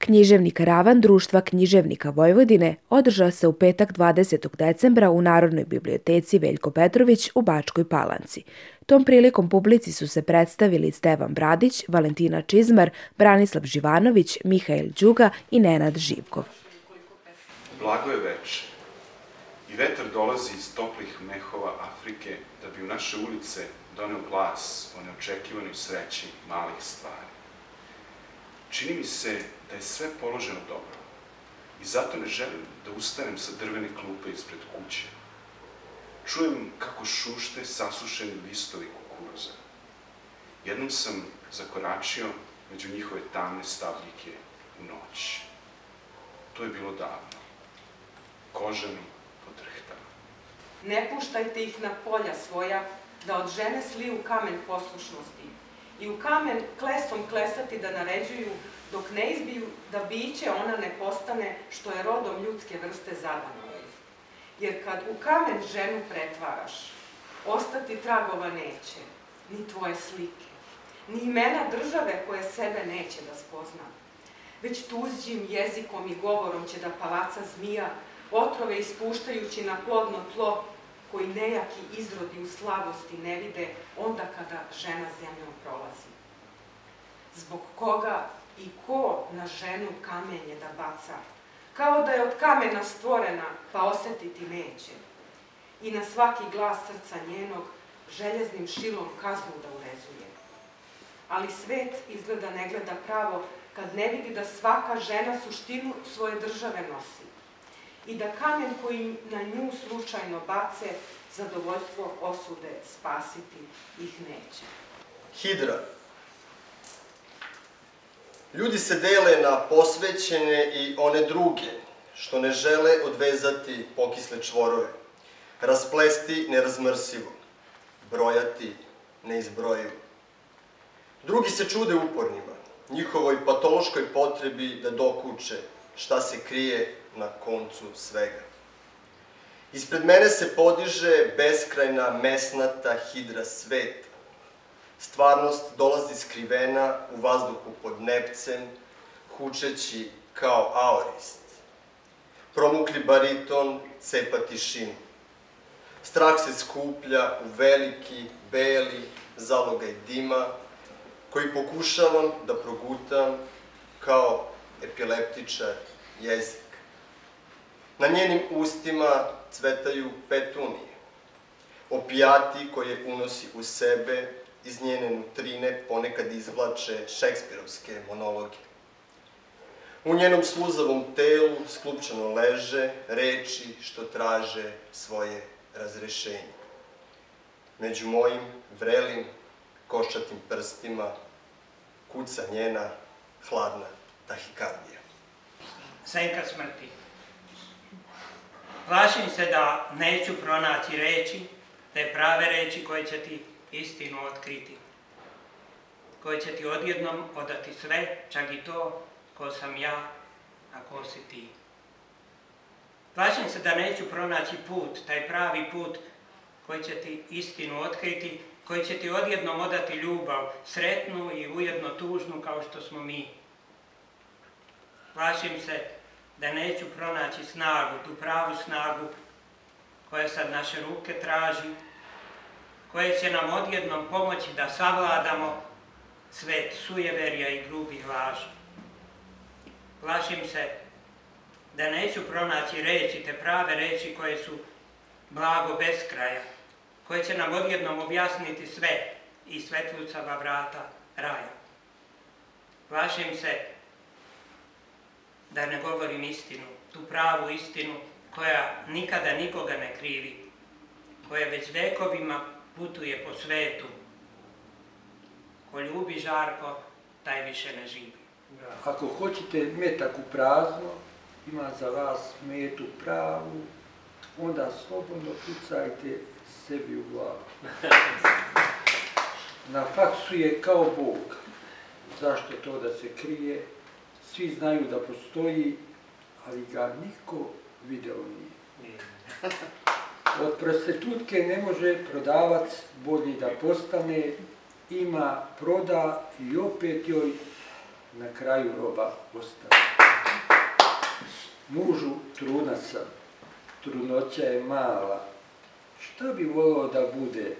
Književni karavan Društva književnika Vojvodine održao se u petak 20. decembra u Narodnoj biblioteci Veljko Petrović u Bačkoj Palanci. Tom prilikom publici su se predstavili Stevan Bradić, Valentina Čizmar, Branislav Živanović, Mihael Đuga i Nenad Živkov. Blago je veče i vetar dolazi iz toplih mehova Afrike da bi u naše ulice doneo glas o neočekivanoj sreći malih stvari. Čini mi se da je sve položeno dobro i zato ne želim da ustanem sa drvene klupe ispred kuće. Čujem kako šušte sasušeni listovi kukuruza. Jednom sam zakoračio među njihove tamne stabljike u noć. To je bilo davno. Koža mi podrhtala. Ne puštajte ih na polja svoja, da od žene sliju kamen poslušnosti i u kamen klesom klesati da naređuju, dok ne izbiju da biće ona ne postane što je rodom ljudske vrste zadano. Jer kad u kamen ženu pretvaraš, ostati tragova neće, ni tvoje slike, ni imena države koje sebe neće da spozna. Već tuđim jezikom i govorom će da palaca zmija, otrove ispuštajući na plodno tlo, koji nejaki izrodi u slabosti ne vide onda kada žena zemljom prolazi. Zbog koga i ko na ženu kamenje da baca, kao da je od kamena stvorena, pa osetiti neće. I na svaki glas srca njenog željeznim šilom kaznu da urezuje. Ali svet izgleda ne gleda pravo kad ne vidi da svaka žena suštinu svoje države nosi i da kamen koji na nju slučajno bace, zadovoljstvo osude spasiti ih neće. Hidra. Ljudi se dele na posvećene i one druge, što ne žele odvezati pokisle čvorove, rasplesti nerazmrsivo, brojati neizbrojivo. Drugi se čude upornima, njihovoj patološkoj potrebi da dokuče šta se krije na koncu svega. Ispred mene se podiže beskrajna mesnata hidra sveta. Stvarnost dolazi skrivena u vazduhu pod nepcem, hučeći kao aorist. Promukli bariton cepa tišinu. Strah se skuplja u veliki, beli zalogaj dima, koji pokušavam da progutam kao epileptičar jezik. Na njenim ustima cvetaju petunije, opijati koje unosi u sebe iz njene nutrine ponekad izvlače šekspirovske monologe. U njenom sluzavom telu sklupčano leže reči što traže svoje razrešenje. Među mojim vrelim, koščatim prstima kuca njena hladna tahikardija. Senka smrti. Plašim se da neću pronaći reči, te prave reči koje će ti istinu otkriti, koje će ti odjednom odati sve, čak i to ko sam ja, a ko si ti. Plašim se da neću pronaći put, taj pravi put koji će ti istinu otkriti, koji će ti odjednom odati ljubav, sretnu i ujedno tužnu kao što smo mi. Plašim se da neću pronaći snagu, tu pravu snagu koja sad naše ruke traži, koje će nam odjednom pomoći da savladamo svet sujeverja i grubih laži. Plašim se da neću pronaći reči, te prave reči koje su blago bez kraja, koje će nam odjednom objasniti sve i svetlucava vrata raja. Plašim se da ne govorim istinu, tu pravu istinu koja nikada nikoga ne krivi, koja već vekovima putuje po svetu. Ko ljubi žarko, taj više ne živi. Ako hoćete metak u prazno, ima za vas metu pravu, onda slobodno pucajte sebi u glavu. Na faksu je kao Bog. Zašto to da se krije? Svi znaju da postoji, ali ga niko video nije. Od prostitutke ne može prodavac bolji da postane, ima, proda i opet joj na kraju roba ostane. Mužu, trudna sam, trudnoća je mala, šta bi volio da bude,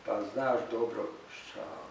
pa znaš dobro, šala.